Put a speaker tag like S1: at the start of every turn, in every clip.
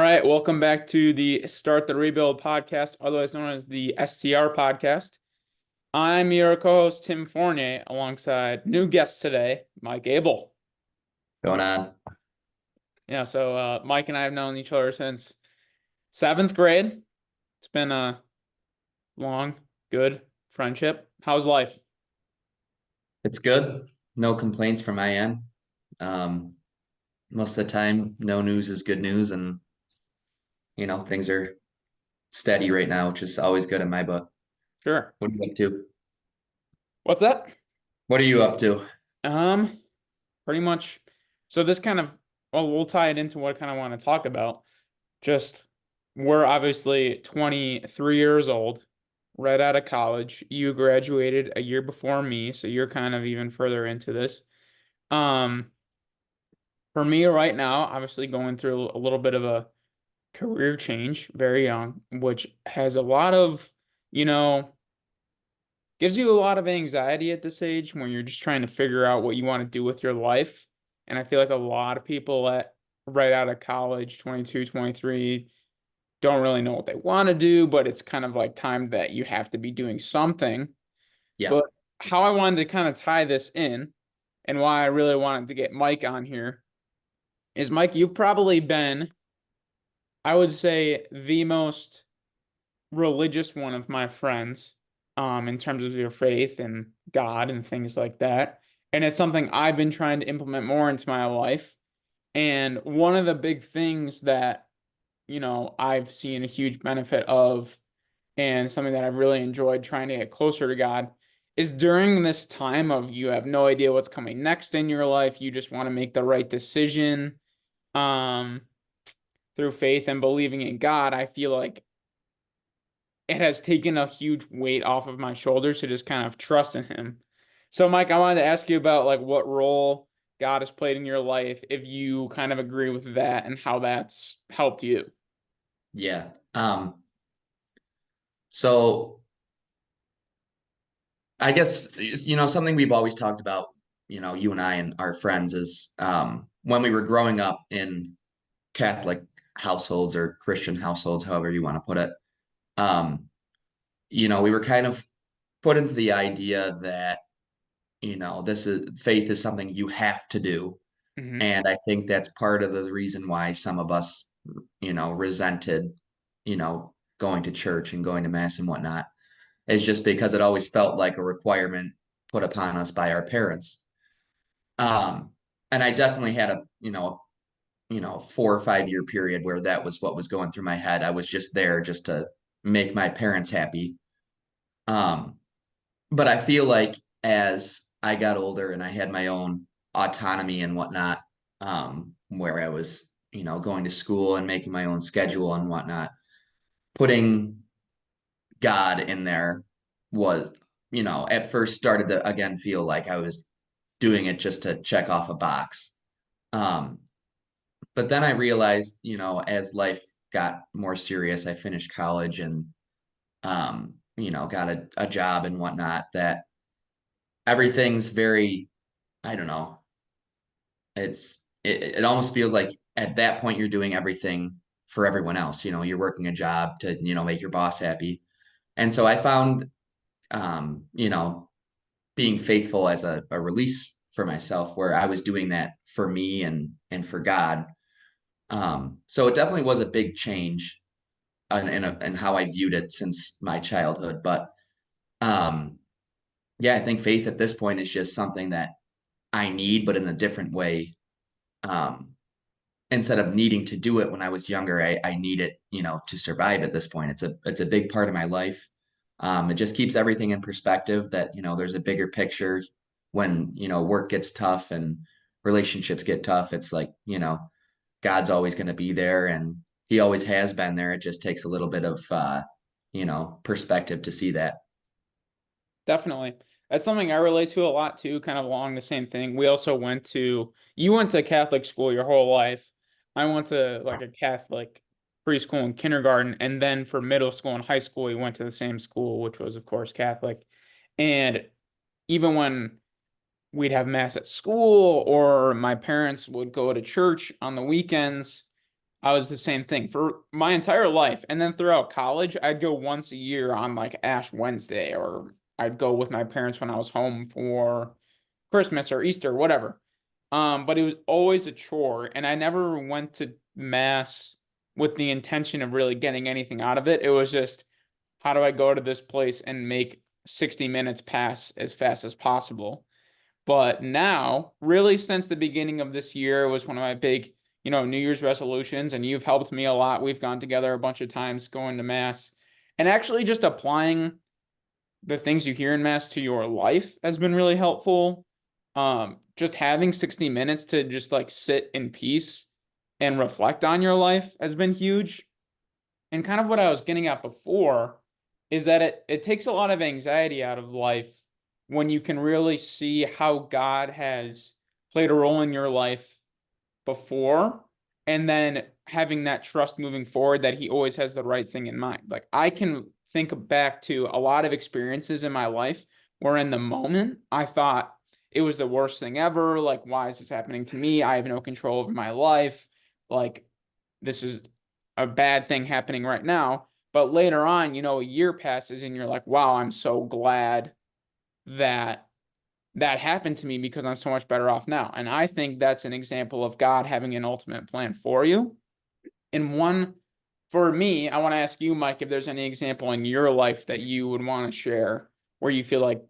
S1: right, welcome back to the Start the Rebuild podcast, otherwise known as the STR podcast. I'm your co-host Tim Fournier, alongside new guest today, Mike Abel.
S2: Going on.
S1: Mike and I have known each other since seventh grade. It's been a long, good friendship. How's life?
S2: It's good. No complaints from my end. Um, Most of the time, no news is good news, and things are steady right now, which is always good in my book.
S1: Sure.
S2: What are you up to?
S1: What's that?
S2: What are you up to?
S1: Um, Pretty much. So this kind of, well, we'll tie it into what I kind of want to talk about. Just we're obviously 23 years old, right out of college. You graduated a year before me, so you're kind of even further into this. Um, for me right now, obviously going through a little bit of a career change, very young, which has a lot of, you know, gives you a lot of anxiety at this age when you're just trying to figure out what you want to do with your life. And I feel like a lot of people right out of college, 22, 23, don't really know what they want to do, but it's kind of like time that you have to be doing something.
S2: Yeah.
S1: But how I wanted to kind of tie this in and why I really wanted to get Mike on here is Mike, you've probably been, I would say, the most religious one of my friends, in terms of your faith and God and things like that. And it's something I've been trying to implement more into my life. And one of the big things that, I've seen a huge benefit of and something that I've really enjoyed trying to get closer to God is during this time of you have no idea what's coming next in your life. You just want to make the right decision, um, through faith and believing in God. I feel like it has taken a huge weight off of my shoulders to just kind of trust in him. So, Mike, I wanted to ask you about like what role God has played in your life, if you kind of agree with that and how that's helped you.
S2: Yeah. So I guess something we've always talked about, you and I and our friends is when we were growing up in Catholic households or Christian households, however you want to put it. Um, we were kind of put into the idea that this is faith is something you have to do.
S1: Hmm.
S2: And I think that's part of the reason why some of us, resented, going to church and going to mass and whatnot, is just because it always felt like a requirement put upon us by our parents. Um, and I definitely had a, 4 or 5 year period where that was what was going through my head. I was just there just to make my parents happy. Um, but I feel like as I got older and I had my own autonomy and whatnot, where I was, going to school and making my own schedule and whatnot, putting God in there was, at first started to again feel like I was doing it just to check off a box. Um, but then I realized, as life got more serious, I finished college and, got a job and whatnot, that everything's very, I don't know. It almost feels like at that point you're doing everything for everyone else. You're working a job to, make your boss happy. And so I found being faithful as a release for myself where I was doing that for me and for God. So it definitely was a big change in how I viewed it since my childhood. But um yeah, I think faith at this point is just something that I need, but in a different way. Um, Instead of needing to do it when I was younger, I need it, to survive at this point. It's a big part of my life. It just keeps everything in perspective that, there's a bigger picture when, work gets tough and relationships get tough. It's like, God's always going to be there and he always has been there. It just takes a little bit of, perspective to see that.
S1: Definitely. That's something I relate to a lot too, kind of along the same thing. You went to Catholic school your whole life. I went to like a Catholic preschool and kindergarten. And then for middle school and high school, we went to the same school, which was, of course, Catholic. And even when we'd have mass at school or my parents would go to church on the weekends, I was the same thing for my entire life. And then throughout college, I'd go once a year on like Ash Wednesday, or I'd go with my parents when I was home for Christmas or Easter, whatever. But it was always a chore, and I never went to mass with the intention of really getting anything out of it. It was just, how do I go to this place and make 60 minutes pass as fast as possible? But now, really, since the beginning of this year, it was one of my big, New Year's resolutions, and you've helped me a lot. We've gone together a bunch of times going to mass, and actually just applying the things you hear in mass to your life has been really helpful. Just having 60 minutes to just like sit in peace and reflect on your life has been huge. And kind of what I was getting at before is that it takes a lot of anxiety out of life when you can really see how God has played a role in your life before, and then having that trust moving forward that he always has the right thing in mind. Like I can think back to a lot of experiences in my life where in the moment I thought it was the worst thing ever. Like, why is this happening to me? I have no control over my life. Like, this is a bad thing happening right now. But later on, a year passes and you're like, wow, I'm so glad that that happened to me because I'm so much better off now. And I think that's an example of God having an ultimate plan for you. And one, for me, I want to ask you, Mike, if there's any example in your life that you would want to share where you feel like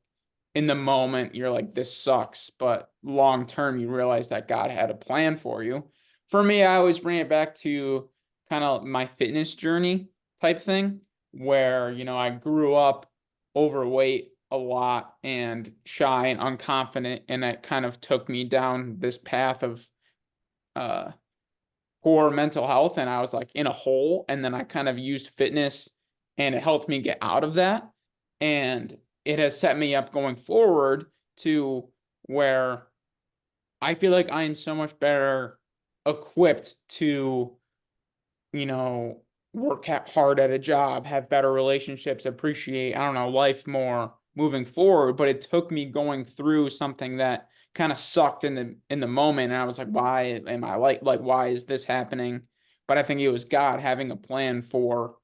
S1: in the moment you're like, this sucks, but long term you realize that God had a plan for you. For me, I always bring it back to kind of my fitness journey type thing, where, I grew up overweight a lot and shy and unconfident, and it kind of took me down this path of uh poor mental health, and I was like in a hole, and then I kind of used fitness and it helped me get out of that, and it has set me up going forward to where I feel like I am so much better equipped to, you know, work hard at a job, have better relationships, appreciate, I don't know, life more moving forward. But it took me going through something that kind of sucked in the moment. And I was like, why am I like why is this happening? But I think it was God having a plan for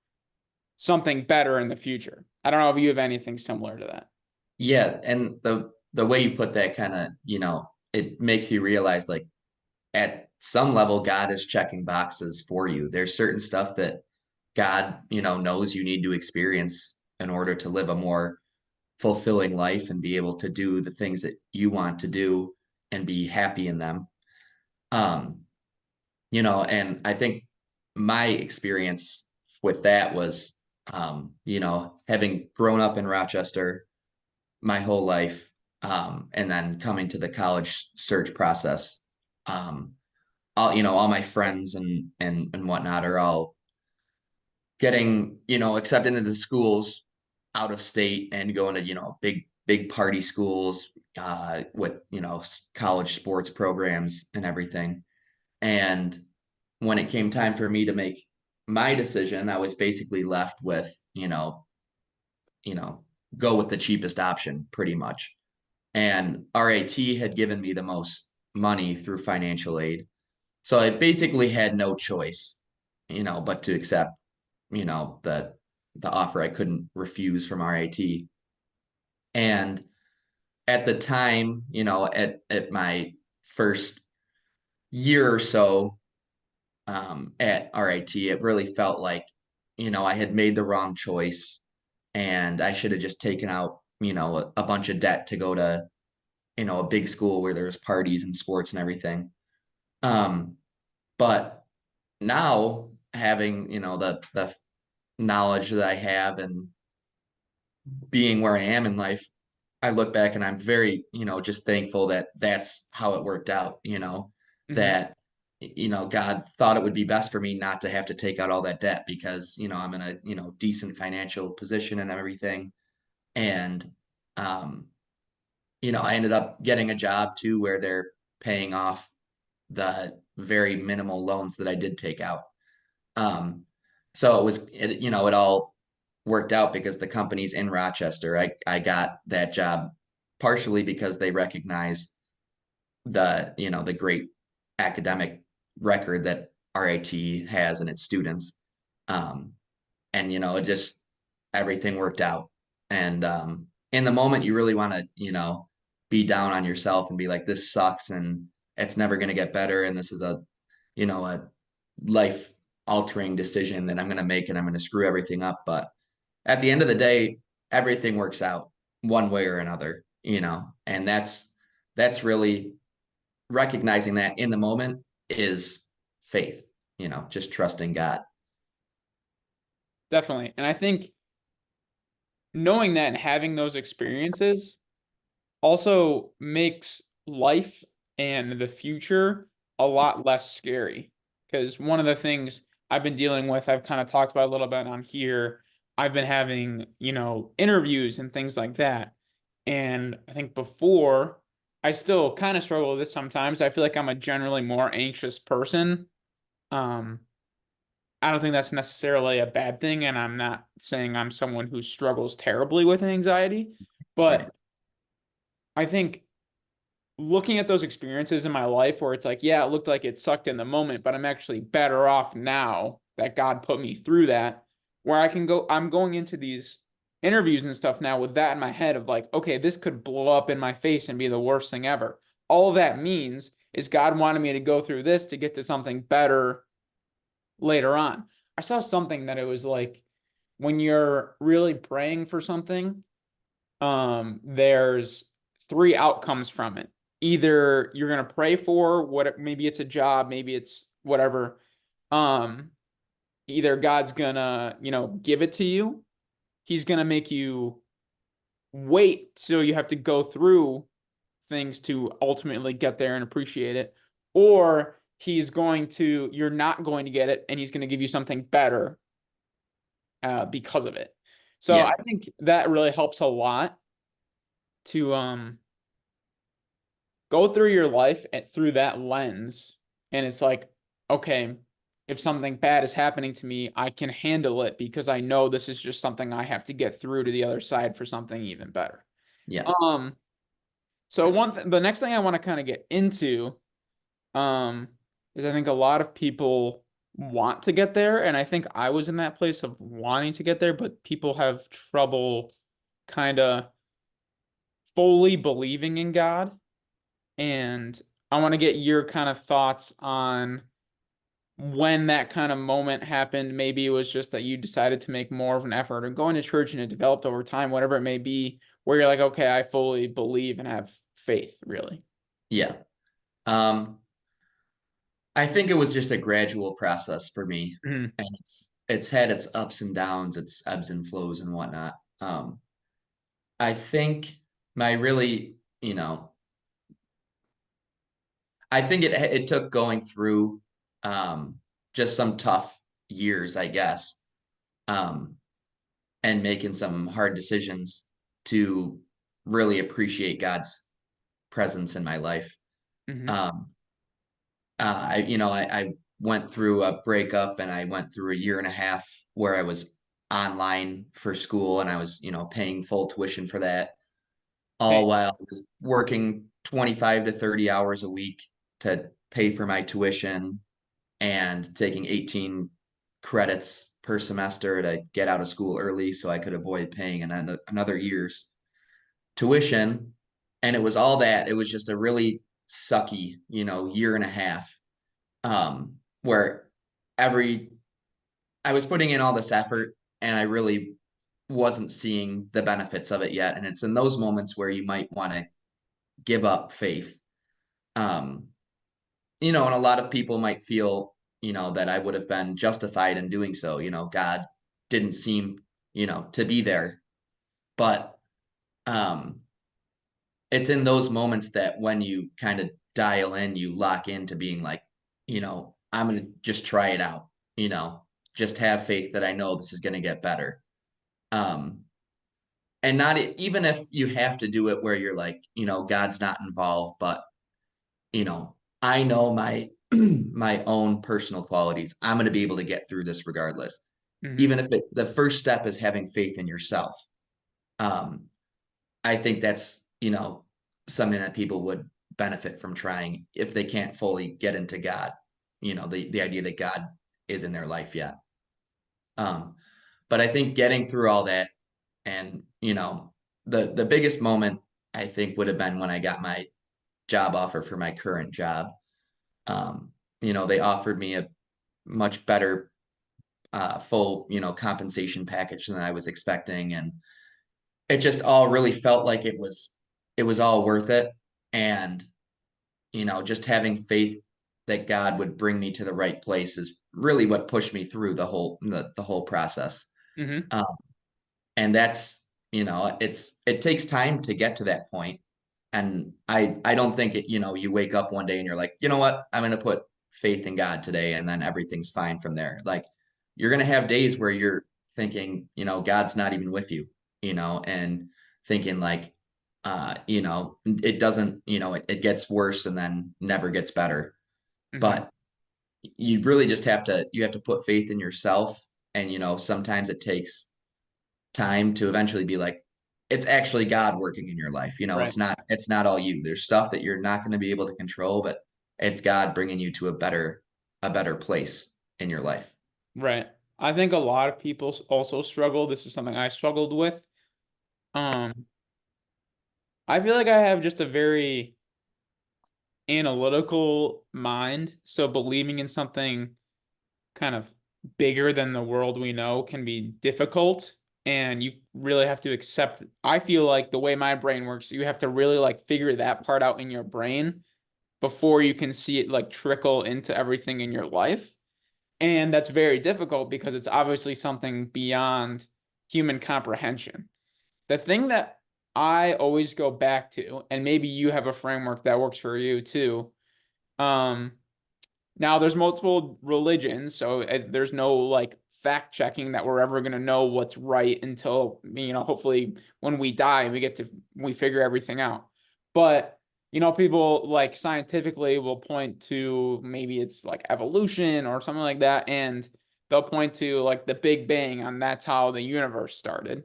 S1: something better in the future. I don't know if you have anything similar to that.
S2: Yeah, and the way you put that kind of, it makes you realize like at some level God is checking boxes for you. There's certain stuff that God, knows you need to experience in order to live a more fulfilling life and be able to do the things that you want to do and be happy in them. Um, and I think my experience with that was, having grown up in Rochester my whole life, and then coming to the college search process. Um, all my friends and whatnot are all getting, accepted into schools out of state and going to, big party schools, with, college sports programs and everything. And when it came time for me to make my decision, I was basically left with, you know, go with the cheapest option pretty much. And RIT had given me the most money through financial aid. So I basically had no choice, but to accept, the offer I couldn't refuse from RIT. And at the time, at my first year or so, at RIT, it really felt like, I had made the wrong choice and I should have just taken out, a bunch of debt to go to, a big school where there's parties and sports and everything. Um, but now having, the knowledge that I have and being where I am in life, I look back and I'm very, just thankful that that's how it worked out,
S1: Hmm.
S2: that, God thought it would be best for me not to have to take out all that debt because, I'm in a, decent financial position and everything. And, um, I ended up getting a job too where they're paying off the very minimal loans that I did take out. Um, so it all worked out because the company's in Rochester. I got that job partially because they recognize the great academic record that RIT has in its students. Um, and it just everything worked out. And in the moment, you really want to, be down on yourself and be like, this sucks and it's never going to get better. And this is a life altering decision that I'm going to make and I'm going to screw everything up. But at the end of the day, everything works out one way or another, and that's really recognizing that in the moment is faith, just trusting God.
S1: Definitely. And I think knowing that and having those experiences also makes life and the future a lot less scary. Because one of the things I've been dealing with, I've kind of talked about a little bit on here. I've been having, interviews and things like that. And I think before, I still kind of struggle with this sometimes. I feel like I'm a generally more anxious person. Um, I don't think that's necessarily a bad thing, and I'm not saying I'm someone who struggles terribly with anxiety,
S2: Right.
S1: but I think looking at those experiences in my life where it's like, yeah, it looked like it sucked in the moment, but I'm actually better off now that God put me through that, where I'm going into these interviews and stuff now with that in my head of like, okay, this could blow up in my face and be the worst thing ever. All that means is God wanted me to go through this to get to something better later on. I saw something that it was like when you're really praying for something, there's three outcomes from it. Either you're gonna pray for what, maybe it's a job, maybe it's whatever. Um, Either God's gonna, give it to you. He's gonna make you wait, so you have to go through things to ultimately get there and appreciate it. Or you're not going to get it, and he's going to give you something better because of it. So
S2: Yeah.
S1: I think that really helps a lot to go through your life and through that lens. And it's like, okay, if something bad is happening to me, I can handle it because I know this is just something I have to get through to the other side for something even better.
S2: Yeah.
S1: Um, so the next thing I want to kind of get into, um, is I think a lot of people want to get there, and I think I was in that place of wanting to get there, but people have trouble kind of fully believing in God. And I want to get your kind of thoughts on when that kind of moment happened. Maybe it was just that you decided to make more of an effort or going to church and it developed over time, whatever it may be, where you're like, okay, I fully believe and have faith, really.
S2: Yeah. Um, I think it was just a gradual process for me,
S1: Mhm.
S2: and it's had its ups and downs, its ebbs and flows and whatnot. I think my really, I think it took going through um, just some tough years, I guess, um, and making some hard decisions to really appreciate God's presence in my life.
S1: Mhm.
S2: Um, I went through a breakup and I went through a year and a half where I was online for school and I was, paying full tuition for that,
S1: Hey,
S2: all while I was working 25 to 30 hours a week to pay for my tuition and taking 18 credits per semester to get out of school early so I could avoid paying another year's tuition. And it was all that. It was just a really sucky, year and a half, where every I was putting in all this effort and I really wasn't seeing the benefits of it yet. And it's in those moments where you might want to give up faith. Um, and a lot of people might feel, that I would have been justified in doing so. God didn't seem, to be there. But um, it's in those moments that when you kind of dial in, you lock into being like, I'm going to just try it out, just have faith that I know this is going to get better. Um, and not even if you have to do it where you're like, God's not involved, but, I know my, my own personal qualities. I'm going to be able to get through this regardless.
S1: mhm.
S2: Even if the first step is having faith in yourself. Um, I think that's, something that people would benefit from trying if they can't fully get into God. the idea that God is in their life yet. Um, but I think getting through all that, and the biggest moment I think would have been when I got my job offer for my current job. They offered me a much better full compensation package than I was expecting, and it just all really felt like it was all worth it. And just having faith that God would bring me to the right place is really what pushed me through the whole process.
S1: Mm-hmm.
S2: Um, and that's it takes time to get to that point. And I don't think you wake up one day and you're like, you know what, I'm going to put faith in God today, and then everything's fine from there. Like, you're going to have days where you're thinking, God's not even with you, and thinking like, it doesn't, it gets worse and then never gets better.
S1: Mm-hmm.
S2: But you really just you have to put faith in yourself. And sometimes it takes time to eventually be like, it's actually God working in your life.
S1: Right.
S2: It's not all you. There's stuff that you're not going to be able to control, but it's God bringing you to a better place in your life.
S1: Right. I think a lot of people also struggle. This is something I struggled with. Um, I feel like I have just a very analytical mind, so believing in something kind of bigger than the world we know can be difficult, and you really have to accept. I feel like the way my brain works, you have to really like figure that part out in your brain before you can see it like trickle into everything in your life. And that's very difficult because it's obviously something beyond human comprehension. The thing that I always go back to, and maybe you have a framework that works for you too. Um, Now there's multiple religions, so there's no like fact checking that we're ever going to know what's right until, hopefully when we die, we figure everything out. But, people like scientifically will point to maybe it's like evolution or something like that, and they'll point to like the Big Bang, and that's how the universe started.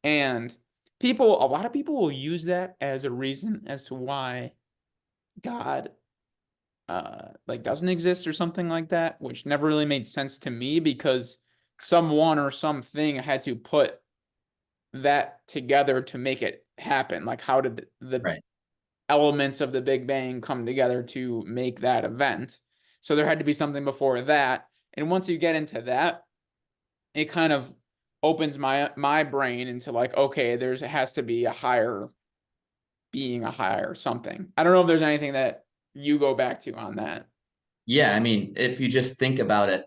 S1: And a lot of people will use that as a reason as to why God like doesn't exist or something like that, which never really made sense to me because someone or something had to put that together to make it happen. Like, how did the
S2: Right.
S1: elements of the Big Bang come together to make that event? So there had to be something before that. And once you get into that, it kind of opens my brain into like, okay, it has to be a higher being, a higher something. I don't know if there's anything that you go back to on that.
S2: Yeah, I mean, if you just think about it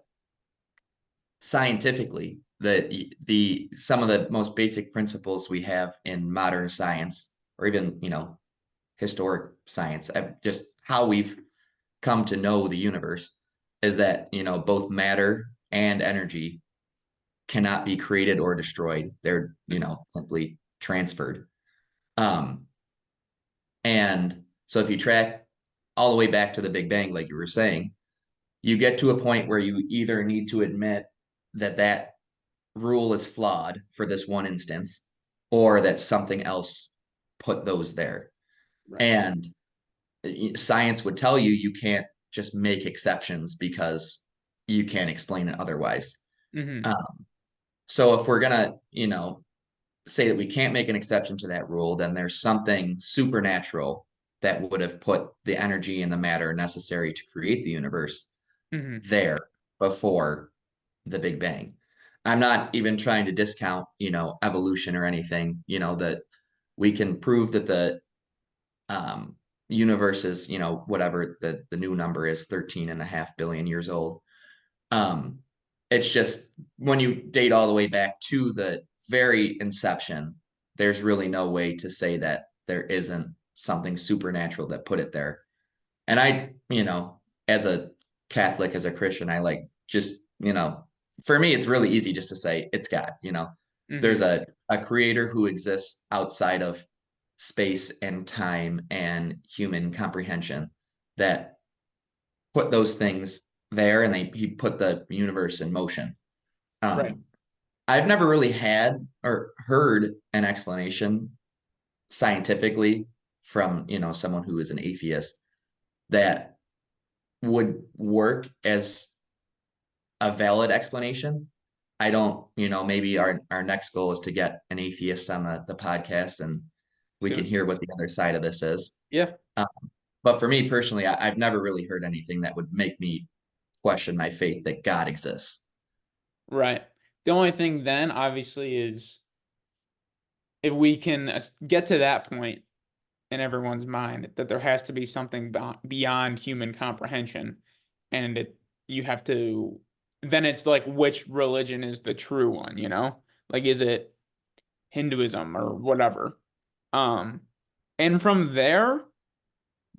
S2: scientifically, the some of the most basic principles we have in modern science, or even historic science, just how we've come to know the universe, is that both matter and energy cannot be created or destroyed. They're simply transferred. Um, and so if you track all the way back to the Big Bang, like you were saying, you get to a point where you either need to admit that that rule is flawed for this one instance, or that something else put those there.
S1: Right.
S2: And science would tell you you can't just make exceptions because you can't explain it otherwise.
S1: Hmm.
S2: Um, so if we're gonna, say that we can't make an exception to that rule, then there's something supernatural that would have put the energy and the matter necessary to create the universe
S1: Hmm.
S2: there before the Big Bang. I'm not even trying to discount, evolution or anything, that we can prove that the um, universe is, whatever the new number is, 13.5 billion years old. Um, it's just when you date all the way back to the very inception, there's really no way to say that there isn't something supernatural that put it there. And as a Catholic, as a Christian, I like just, for me, it's really easy just to say it's God. There's
S1: Hmm.
S2: a creator who exists outside of space and time and human comprehension that put those things there, and he put the universe in motion.
S1: Right.
S2: Um, I've never really had or heard an explanation scientifically from, someone who is an atheist that would work as a valid explanation. I don't, maybe our next goal is to get an atheist on the podcast and we can
S1: Soon.
S2: hear what the other side of this is.
S1: Yeah.
S2: Um, but for me personally, I've never really heard anything that would make me question my faith that God exists.
S1: Right. The only thing then, obviously, is if we can get to that point in everyone's mind that there has to be something beyond human comprehension, and you have to, then it's like which religion is the true one, you know? Like, is it Hinduism or whatever? Um, and from there,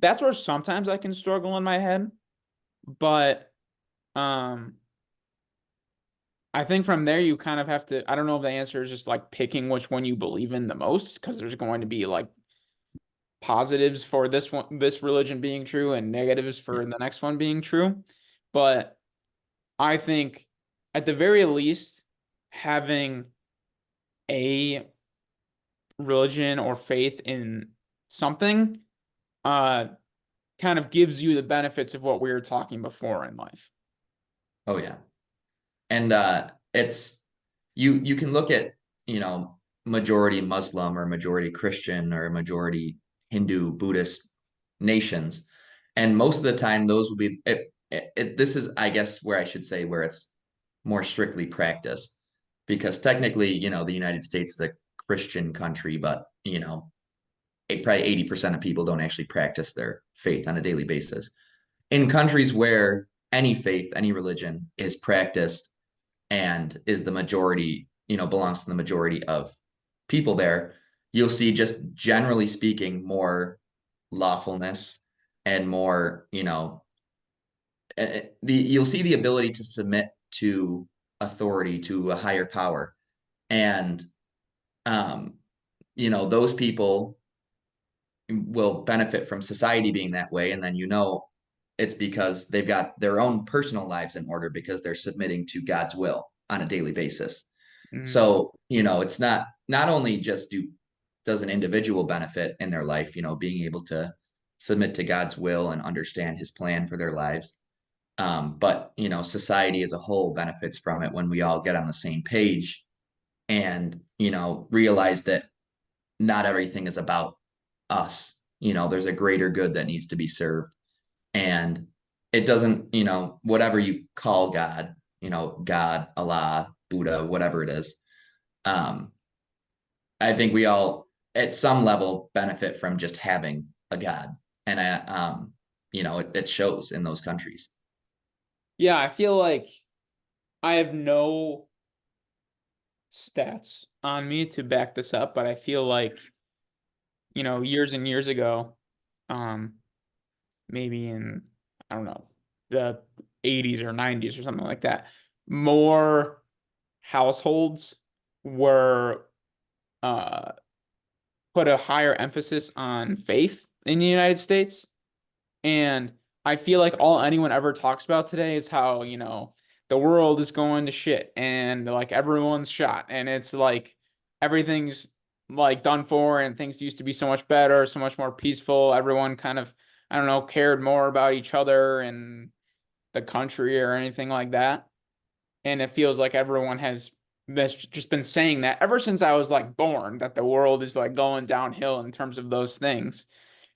S1: that's where sometimes I can struggle in my head, but um. I think from there you kind of have to, I don't know if the answer is just like picking which one you believe in the most, because there's going to be like positives for this one, this religion being true, and negatives for the next one being true. But I think at the very least, having a religion or faith in something uh kind of gives you the benefits of what we were talking before in life.
S2: Oh yeah. And it's you can look at, majority Muslim or majority Christian or majority Hindu, Buddhist nations. And most of the time those will be this is, I guess, where I should say where it's more strictly practiced. Because technically, the United States is a Christian country, but probably 80% of people don't actually practice their faith on a daily basis. In countries where any faith, any religion is practiced and is the majority, belongs to the majority of people there, you'll see, just generally speaking, more lawfulness and more, you'll see the ability to submit to authority, to a higher power. And, um, those people will benefit from society being that way. And then, it's because they've got their own personal lives in order because they're submitting to God's will on a daily basis.
S1: Mm,
S2: So, it's not only just does an individual benefit in their life, being able to submit to God's will and understand his plan for their lives. But, society as a whole benefits from it when we all get on the same page and, realize that not everything is about us. There's a greater good that needs to be served. And it doesn't, whatever you call God, God, Allah, Buddha, whatever it is. Um, I think we all, at some level, benefit from just having a God. And it shows in those countries.
S1: yeah, I feel like I have no stats on me to back this up, but I feel like, years and years ago, um, maybe in, I don't know, the 80s or 90s or something like that, more households were uh put a higher emphasis on faith in the United States. And I feel like all anyone ever talks about today is how, the world is going to shit and like everyone's shot and it's like everything's like done for and things used to be so much better, so much more peaceful. Everyone kind of, I don't know, cared more about each other and the country or anything like that. And it feels like everyone has that's just been saying that ever since I was like born, that the world is like going downhill in terms of those things.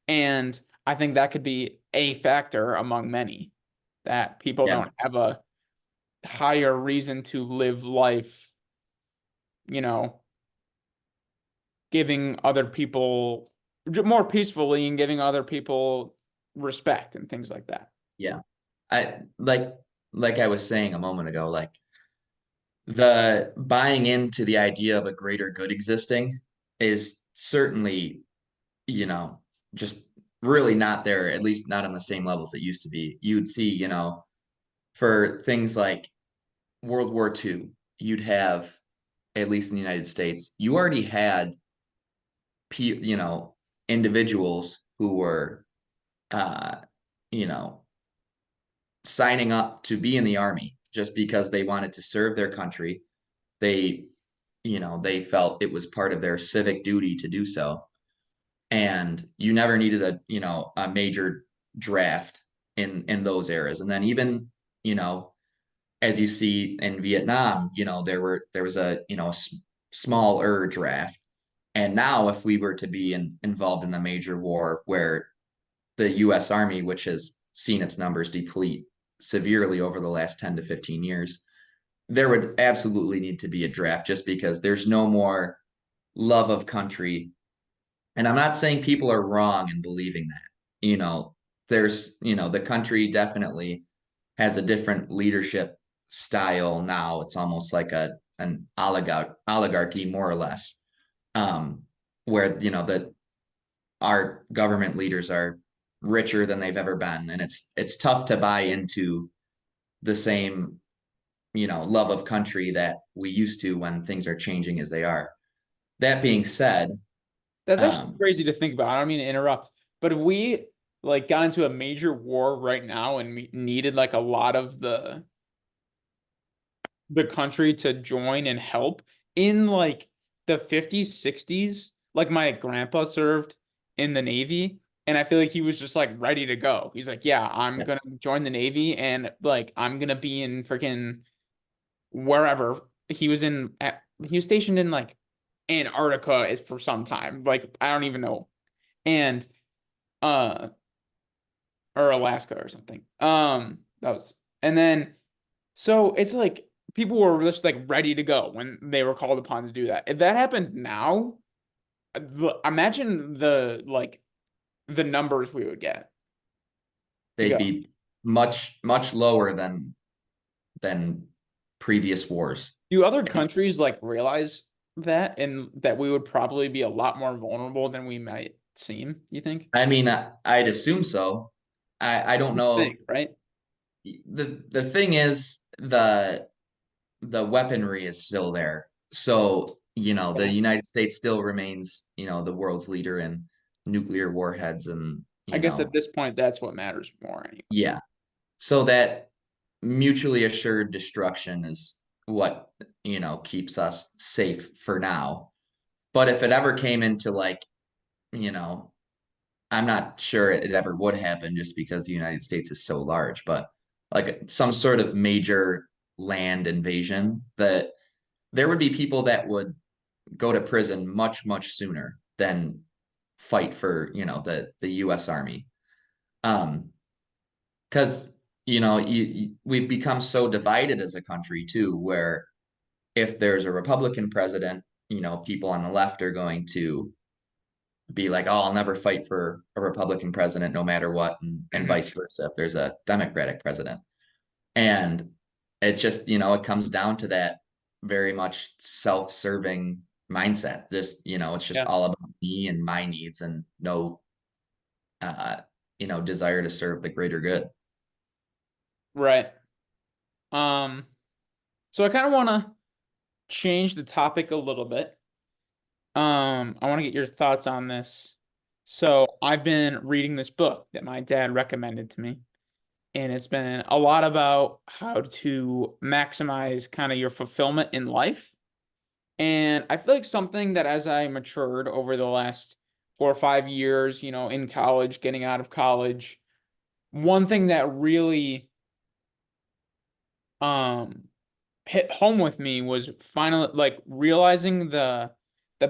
S1: And I think that could be a factor among many that people
S2: Yeah.
S1: don't have a higher reason to live life, you know, giving other people more peacefully and giving other people respect and things like that.
S2: Yeah. I like I was saying a moment ago, like the buying into the idea of a greater good existing is certainly, you know, just really not there, at least not on the same levels it used to be. You'd see, for things like World War II, you'd have, at least in the United States, you already had, you know, individuals who were, uh, you know, signing up to be in the army just because they wanted to serve their country. They, they felt it was part of their civic duty to do so. And you never needed a major draft. in those eras. And then even, you know, as you see in Vietnam, you know, there was a, you know, smaller draft. And now if we were to be involved in a major war where the US Army, which has seen its numbers deplete severely over the last 10 to 15 years, there would absolutely need to be a draft just because there's no more love of country. And I'm not saying people are wrong in believing that. You know, there's, you know, the country definitely has a different leadership style now. It's almost like an oligarchy, more or less, um, where, you know, that our government leaders are richer than they've ever been. And it's tough to buy into the same, you know, love of country that we used to when things are changing as they are. That being said,
S1: That's actually
S2: um,
S1: crazy to think about. I don't mean to interrupt, but if we like got into a major war right now and we needed like a lot of the country to join and help in like the 50s, 60s, like my grandpa served in the Navy, and I feel like he was just like ready to go. He's like, yeah, I'm
S2: yeah,
S1: gonna join the Navy and like I'm gonna be in freaking wherever he was stationed in like Antarctica is for some time. Like I don't even know. And uh or Alaska or something. That was and then so it's like people were just like ready to go when they were called upon to do that. If that happened now, imagine the like the numbers we would get to
S2: they'd
S1: go.
S2: be much lower than previous wars.
S1: Do other countries like realize that and that we would probably be a lot more vulnerable than we might seem, you think?
S2: I mean, I'd assume so. I don't
S1: You
S2: know.
S1: think, right?
S2: The thing is the weaponry is still there. So, you know, the
S1: Yeah.
S2: United States still remains, you know, the world's leader in nuclear warheads and,
S1: I
S2: you
S1: guess at
S2: know,
S1: this point that's what matters more anyway.
S2: yeah. So that mutually assured destruction is what, you know, keeps us safe for now. But if it ever came into like, you know, I'm not sure it ever would happen just because the United States is so large, but like some sort of major land invasion, that there would be people that would go to prison much sooner than fight for, you know, the US Army. Because, you know, we've become so divided as a country too, where if there's a Republican president, you know, people on the left are going to be like, oh, I'll never fight for a Republican president no matter what, and
S1: Mhm.
S2: vice versa if there's a Democratic president. And it just, you know, it comes down to that very much self-serving mindset. Just, you know, it's just
S1: Yeah,
S2: all about me and my needs and no uh, you know, desire to serve the greater good.
S1: right. Um, so I kind of want to change the topic a little bit. I want to get your thoughts on this. So I've been reading this book that my dad recommended to me, and it's been a lot about how to maximize kind of your fulfillment in life. And I feel like something that as I matured over the last 4 or 5 years, in college, getting out of college, one thing that really um hit home with me was finally like realizing the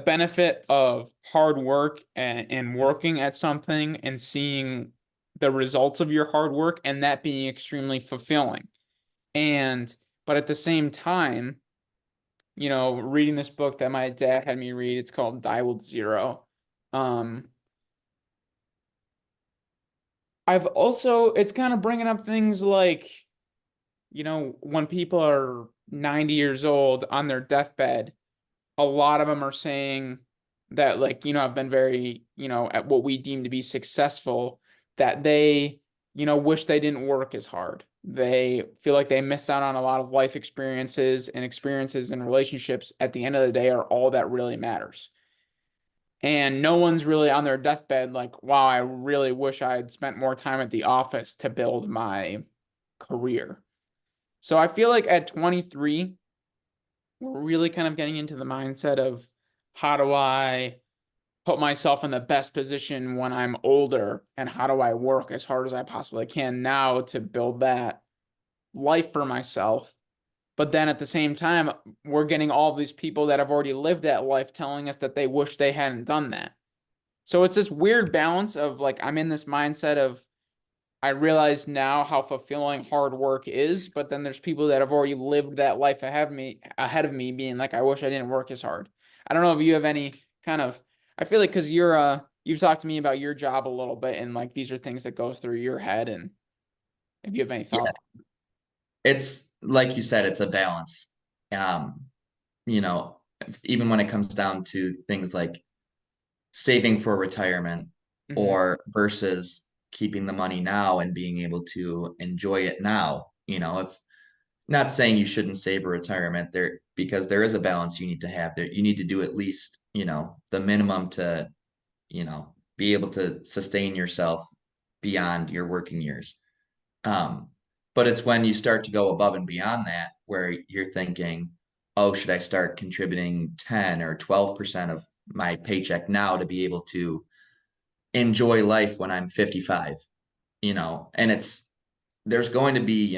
S1: benefit of hard work and working at something and seeing the results of your hard work and that being extremely fulfilling. And but at the same time, reading this book that my dad had me read, it's called Die with Zero. Um, it's kind of bringing up things like, when people are 90 years old on their deathbed, a lot of them are saying that, like, I've been very, at what we deem to be successful, that they, wish they didn't work as hard. They feel like they missed out on a lot of life experiences, and experiences and relationships at the end of the day are all that really matters. And no one's really on their deathbed like, wow, I really wish I had spent more time at the office to build my career. So I feel like at 23, we're really kind of getting into the mindset of how do I put myself in the best position when I'm older, and how do I work as hard as I possibly can now to build that life for myself. But then at the same time, we're getting all these people that have already lived that life telling us that they wish they hadn't done that. So it's this weird balance of like, I'm in this mindset of I realize now how fulfilling hard work is, but then there's people that have already lived that life ahead of me being like, I wish I didn't work as hard. I don't know if you have any kind of, I feel like because you've talked to me about your job a little bit, and like these are things that goes through your head, and if you have any
S2: Yeah,
S1: thoughts.
S2: it's like you said, it's a balance. Um, you know, even when it comes down to things like saving for retirement
S1: Hmm.
S2: or versus keeping the money now and being able to enjoy it now. If not saying you shouldn't save a retirement there because there is a balance you need to have there. You need to do at least, the minimum to, be able to sustain yourself beyond your working years. Um, but it's when you start to go above and beyond that where you're thinking, oh, should I start contributing 10 or 12% of my paycheck now to be able to enjoy life when I'm 55? And there's going to be,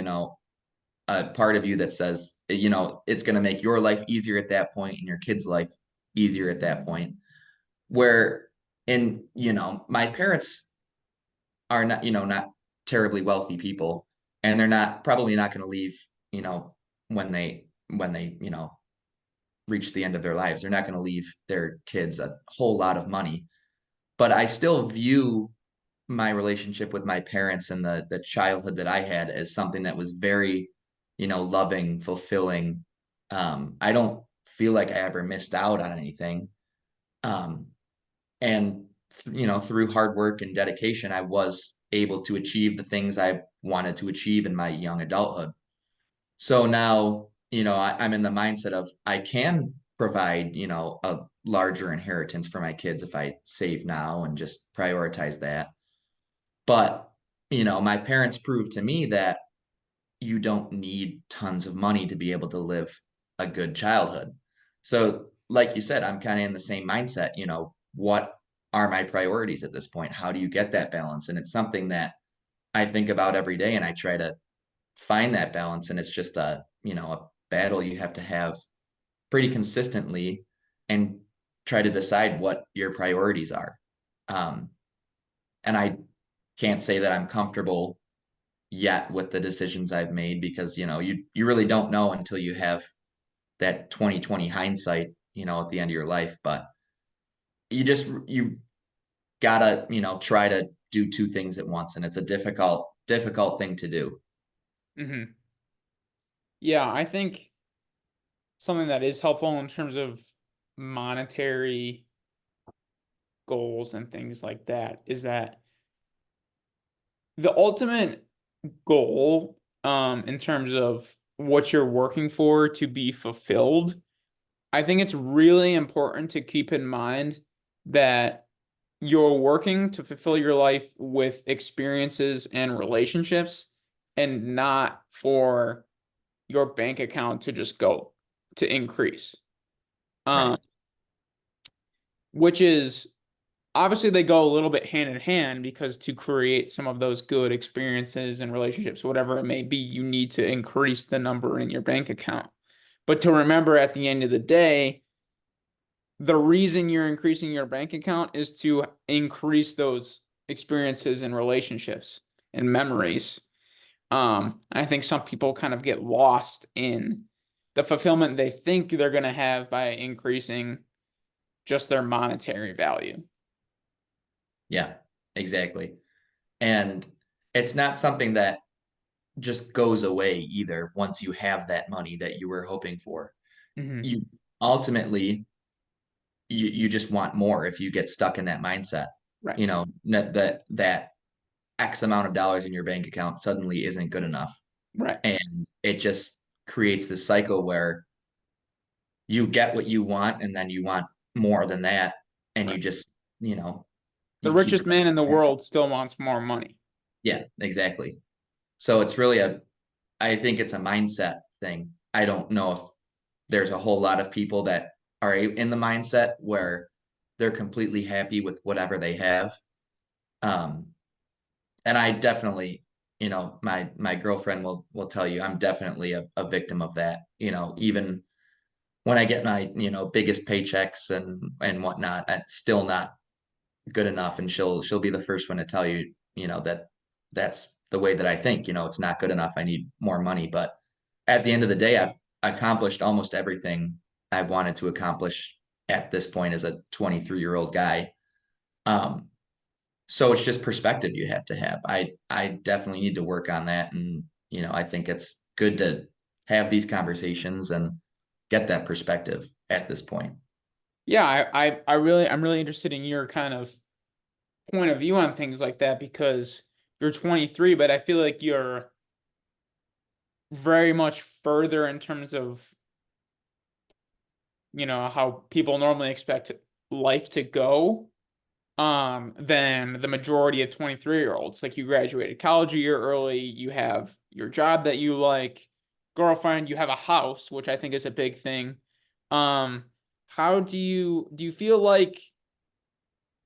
S2: a part of you that says, it's going to make your life easier at that point and your kid's life easier at that point. Where, my parents are not, not terribly wealthy people, and they're not probably not going to leave, you know, when they reach the end of their lives. They're not going to leave their kids a whole lot of money. But I still view my relationship with my parents and the childhood that I had as something that was very, loving, fulfilling. I don't feel like I ever missed out on anything. Um, and through hard work and dedication, I was able to achieve the things I wanted to achieve in my young adulthood. So now, I'm in the mindset of I can provide, a larger inheritance for my kids if I save now and just prioritize that. But, my parents proved to me that you don't need tons of money to be able to live a good childhood. So, like you said, I'm kind of in the same mindset. What are my priorities at this point? How do you get that balance? And it's something that I think about every day, and I try to find that balance. And it's just a battle you have to have pretty consistently and try to decide what your priorities are. Um, and I can't say that I'm comfortable yet with the decisions I've made because you really don't know until you have that 2020 hindsight, at the end of your life. But you gotta, try to do two things at once, and it's a difficult thing to do.
S1: Hmm. Yeah, I think something that is helpful in terms of monetary goals and things like that is that the ultimate goal, in terms of what you're working for to be fulfilled, I think it's really important to keep in mind that you're working to fulfill your life with experiences and relationships, and not for your bank account to just go to increase. Um,
S2: Right.
S1: which is obviously they go a little bit hand in hand, because to create some of those good experiences and relationships, whatever it may be, you need to increase the number in your bank account. But to remember at the end of the day, the reason you're increasing your bank account is to increase those experiences and relationships and memories. I think some people kind of get lost in the fulfillment they think they're going to have by increasing just their monetary value.
S2: Yeah, exactly. And it's not something that just goes away either once you have that money that you were hoping for.
S1: Hmm.
S2: You ultimately you just want more if you get stuck in that mindset.
S1: Right.
S2: That X amount of dollars in your bank account suddenly isn't good enough.
S1: Right.
S2: And it just creates this cycle where you get what you want and then you want more than that. And
S1: Right.
S2: you just, you know,
S1: The
S2: you keep
S1: richest
S2: going
S1: man in the
S2: there.
S1: world still wants more money.
S2: Yeah, exactly. So it's really I think it's a mindset thing. I don't know if there's a whole lot of people that are in the mindset where they're completely happy with whatever they have. Um, and I definitely, my girlfriend will tell you I'm definitely a victim of that. Even when I get my, biggest paychecks and whatnot, it's still not good enough. And she'll be the first one to tell you, that that's the way that I think. It's not good enough. I need more money. But at the end of the day, I've accomplished almost everything I've wanted to accomplish at this point as a 23-year-old guy. Um, so it's just perspective you have to have. I definitely need to work on that. And, I think it's good to have these conversations and get that perspective at this point.
S1: Yeah, I'm really interested in your kind of point of view on things like that because you're 23, but I feel like you're very much further in terms of, how people normally expect life to go, than the majority of 23-year-olds. Like you graduated college a year early, you have your job that you like, girlfriend, you have a house, which I think is a big thing. Um, how do you feel like,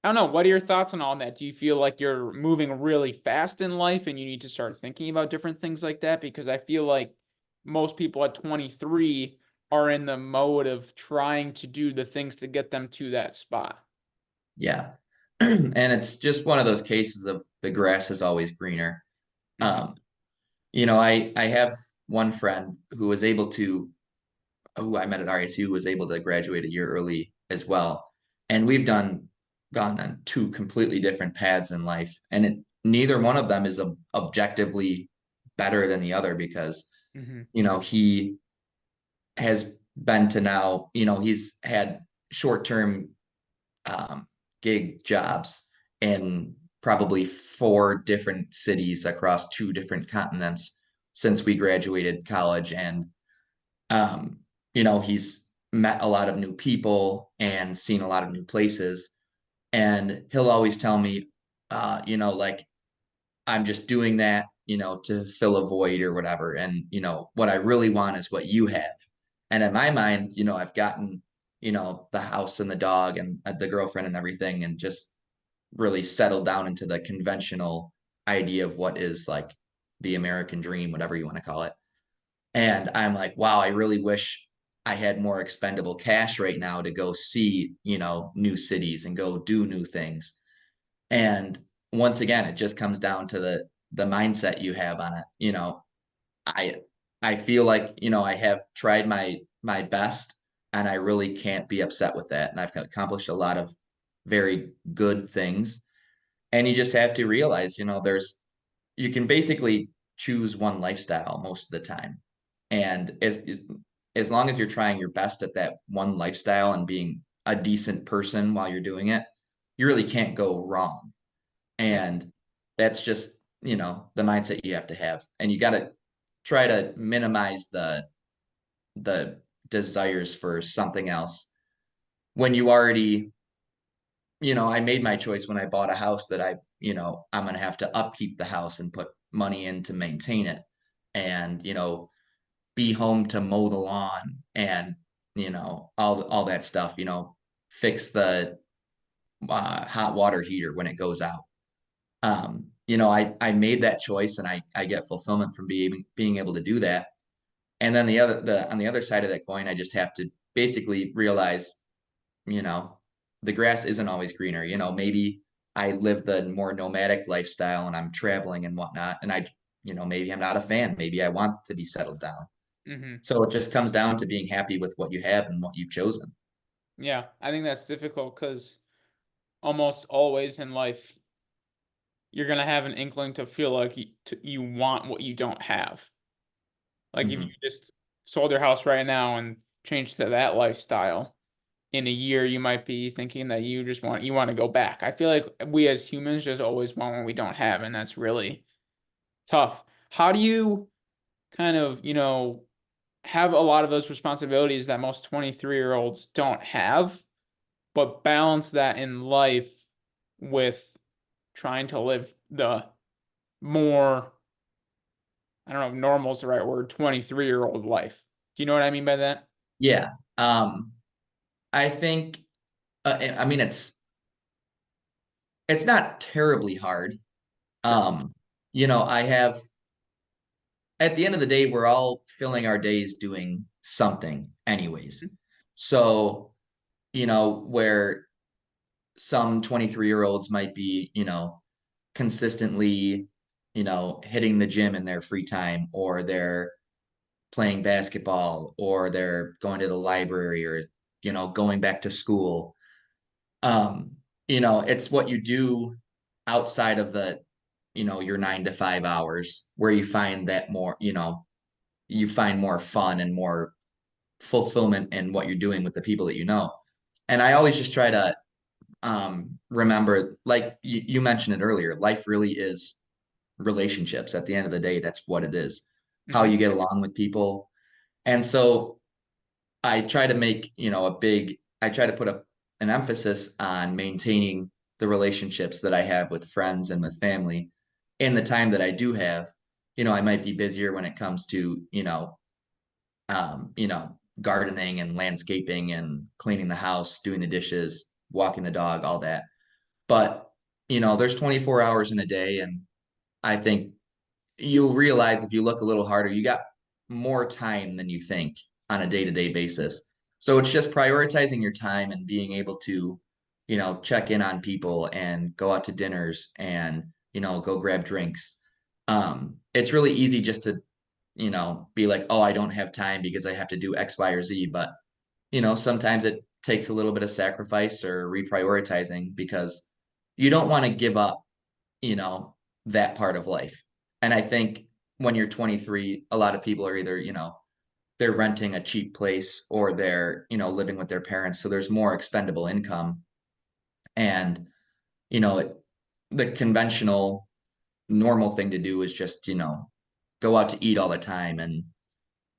S1: I don't know, what are your thoughts on all that? Do you feel like you're moving really fast in life and you need to start thinking about different things like that? Because I feel like most people at 23 are in the mode of trying to do the things to get them to that spot.
S2: Yeah. And it's just one of those cases of the grass is always greener.
S1: Hmm.
S2: Um, I have one friend who was able to, who I met at RSU, was able to graduate a year early as well. And we've gone on two completely different paths in life. And neither one of them is objectively better than the other because,
S1: Hmm.
S2: he has been to now, he's had short-term um, gig jobs in probably four different cities across two different continents since we graduated college. And, um, he's met a lot of new people and seen a lot of new places. And he'll always tell me, like, I'm just doing that, to fill a void or whatever. And, what I really want is what you have. And in my mind, I've gotten, the house and the dog and the girlfriend and everything, and just really settled down into the conventional idea of what is like the American dream, whatever you want to call it. And I'm like, wow, I really wish I had more expendable cash right now to go see, new cities and go do new things. And once again, it just comes down to the mindset you have on it. I I feel like, I have tried my best and I really can't be upset with that. And I've accomplished a lot of very good things. And you just have to realize, you can basically choose one lifestyle most of the time. And as long as you're trying your best at that one lifestyle and being a decent person while you're doing it, you really can't go wrong. And that's just, the mindset you have to have. And you got to try to minimize the desires for something else when you already, I made my choice when I bought a house that I'm going to have to upkeep the house and put money in to maintain it and, be home to mow the lawn and, all that stuff, fix the hot water heater when it goes out. I made that choice and I get fulfillment from being able to do that. And then on the other side of that coin, I just have to basically realize, you know, the grass isn't always greener. Maybe I live the more nomadic lifestyle and I'm traveling and whatnot. And maybe I'm not a fan. Maybe I want to be settled down.
S1: Hmm.
S2: So it just comes down to being happy with what you have and what you've chosen.
S1: Yeah, I think that's difficult because almost always in life, you're gonna have an inkling to feel like you want what you don't have. Like if you
S2: Hmm.
S1: just sold your house right now and changed to that lifestyle, in a year you might be thinking that you want to go back. I feel like we as humans just always want what we don't have, and that's really tough. How do you kind of, have a lot of those responsibilities that most 23-year-olds don't have, but balance that in life with trying to live the more, I don't know if normal is the right word, 23-year-old life. Do you know what I mean by that?
S2: Yeah. I think I mean, it's not terribly hard.
S1: Sure.
S2: Um, I have at the end of the day, we're all filling our days doing something anyways. So, where some 23-year-olds might be, consistently, hitting the gym in their free time, or they're playing basketball, or they're going to the library, or, going back to school. Um, it's what you do outside of your 9 to 5 hours where you find that more, you find more fun and more fulfillment in what you're doing with the people that you know. And I always just try to remember, like you mentioned it earlier, life really is relationships. At the end of the day, that's what it is, how
S1: Hmm.
S2: you get along with people. And so I try to make, I try to put an emphasis on maintaining the relationships that I have with friends and with family in the time that I do have. I might be busier when it comes to, gardening and landscaping and cleaning the house, doing the dishes, walking the dog, all that. But, there's 24 hours in a day. And I think you'll realize if you look a little harder, you got more time than you think on a day-to-day basis. So it's just prioritizing your time and being able to, check in on people and go out to dinners and, go grab drinks. It's really easy just to, be like, oh, I don't have time because I have to do X, Y, or Z. But, sometimes it takes a little bit of sacrifice or reprioritizing because you don't want to give up, you know, that part of life. And I think when you're 23, a lot of people are either, they're renting a cheap place or they're, living with their parents. So there's more expendable income. And, you know, it, the conventional, normal thing to do is just, go out to eat all the time and,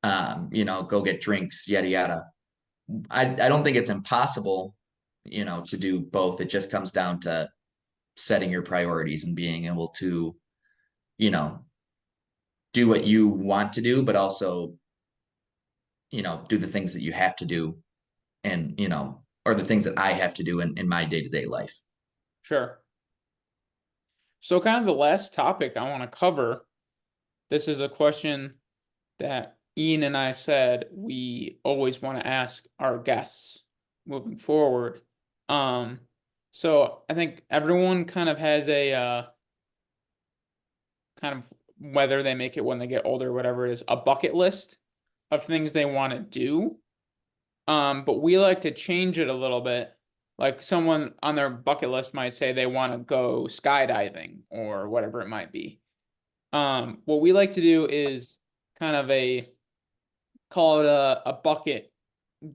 S2: go get drinks, yada, yada. I don't think it's impossible, to do both. It just comes down to setting your priorities and being able to, you know, do what you want to do, but also, do the things that you have to do and, or the things that I have to do in my day-to-day life.
S1: Sure. So kind of the last topic I want to cover, this is a question that Ian and I said we always want to ask our guests moving forward. Um, so I think everyone kind of has a kind of, whether they make it when they get older, whatever it is, a bucket list of things they want to do. But we like to change it a little bit. Like someone on their bucket list might say they want to go skydiving or whatever it might be. What we like to do is kind of call it a bucket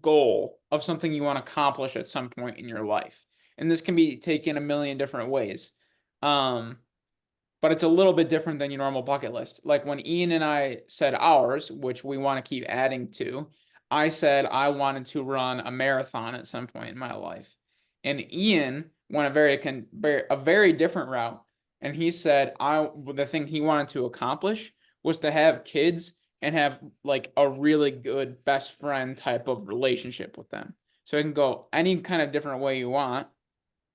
S1: goal of something you want to accomplish at some point in your life. And this can be taken a million different ways. Um, but it's a little bit different than your normal bucket list. Like when Ian and I said ours, which we want to keep adding to, I said I wanted to run a marathon at some point in my life. And Ian went a very different route. And he said the thing he wanted to accomplish was to have kids and have like a really good best friend type of relationship with them. So it can go any kind of different way you want.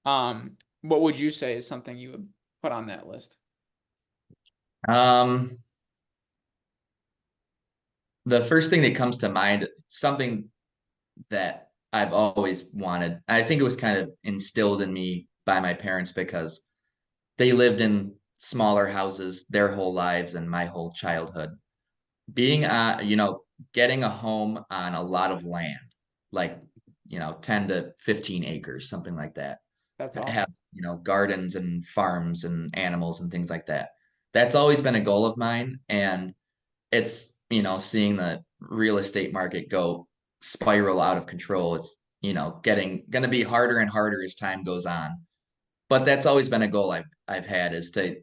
S1: What would you say is something you would put on that list?
S2: Um, the first thing that comes to mind, something that I've always wanted, I think it was kind of instilled in me by my parents because they lived in smaller houses their whole lives and my whole childhood. Being getting a home on a lot of land, like 10 to 15 acres, something like that.
S1: That's awesome.
S2: Have gardens and farms and animals and things like that. That's always been a goal of mine. And it's seeing the real estate market go spiral out of control. It's getting gonna be harder and harder as time goes on. But that's always been a goal I've had, is to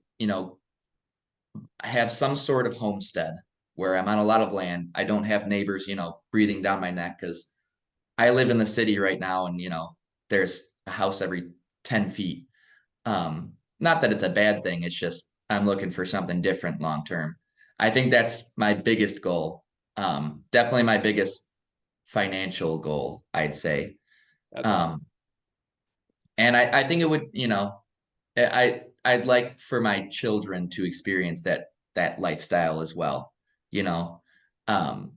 S2: have some sort of homestead where I'm on a lot of land. I don't have neighbors, breathing down my neck because I live in the city right now, and there's a house every 10 feet. Not that it's a bad thing, it's just I'm looking for something different long term. I think that's my biggest goal. Definitely my biggest financial goal, I'd say.
S1: That's awesome.
S2: Um, And I think it would, I'd like for my children to experience that lifestyle as well. You know, um,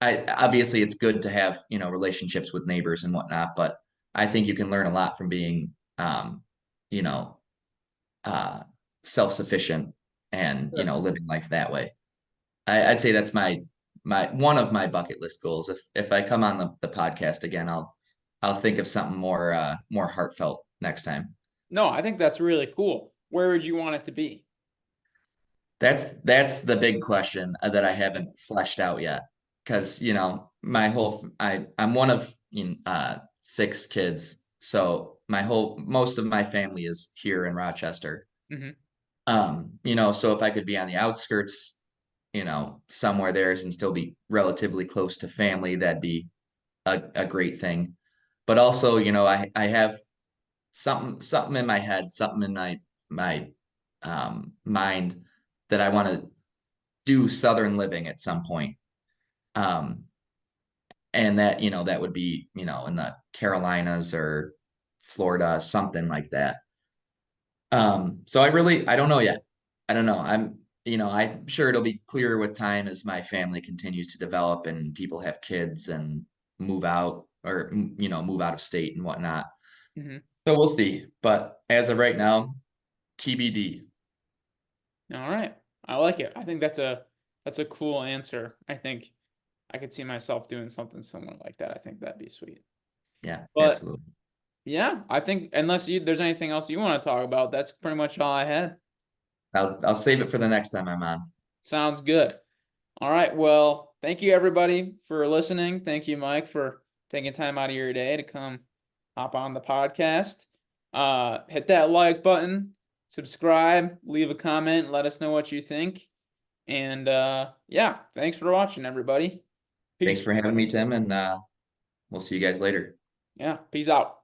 S2: I obviously it's good to have, relationships with neighbors and whatnot, but I think you can learn a lot from being, you know, uh, self-sufficient and,
S1: Sure.
S2: living life that way. I'd say that's my one of my bucket list goals. If I come on the podcast again, I'll think of something more heartfelt next time.
S1: No, I think that's really cool. Where would you want it to be?
S2: That's the big question that I haven't fleshed out yet. Because, my I'm one of six kids, so most of my family is here in Rochester.
S1: Hmm.
S2: So if I could be on the outskirts, somewhere there and still be relatively close to family, that'd be a great thing. But also, I have something in my head, something in my mind that I want to do southern living at some point. Um, and that would be, in the Carolinas or Florida, something like that. So I don't know yet. I don't know. I'm sure it'll be clearer with time as my family continues to develop and people have kids and move out or, move out of state and whatnot.
S1: Hmm.
S2: So we'll see. But as of right now, TBD.
S1: All right. I like it. I think that's a cool answer. I think I could see myself doing something similar like that. I think that'd be sweet.
S2: Yeah,
S1: But
S2: absolutely.
S1: yeah, I think unless there's anything else you want to talk about, that's pretty much all I had.
S2: I'll save it for the next time I'm on.
S1: Sounds good. All right. Well, thank you everybody for listening. Thank you, Mike, for taking time out of your day to come hop on the podcast. Hit that like button, subscribe, leave a comment, let us know what you think. And yeah, thanks for watching, everybody.
S2: Thanks
S1: Peace.
S2: for having me, Tim, and we'll see you guys later.
S1: Yeah, peace out.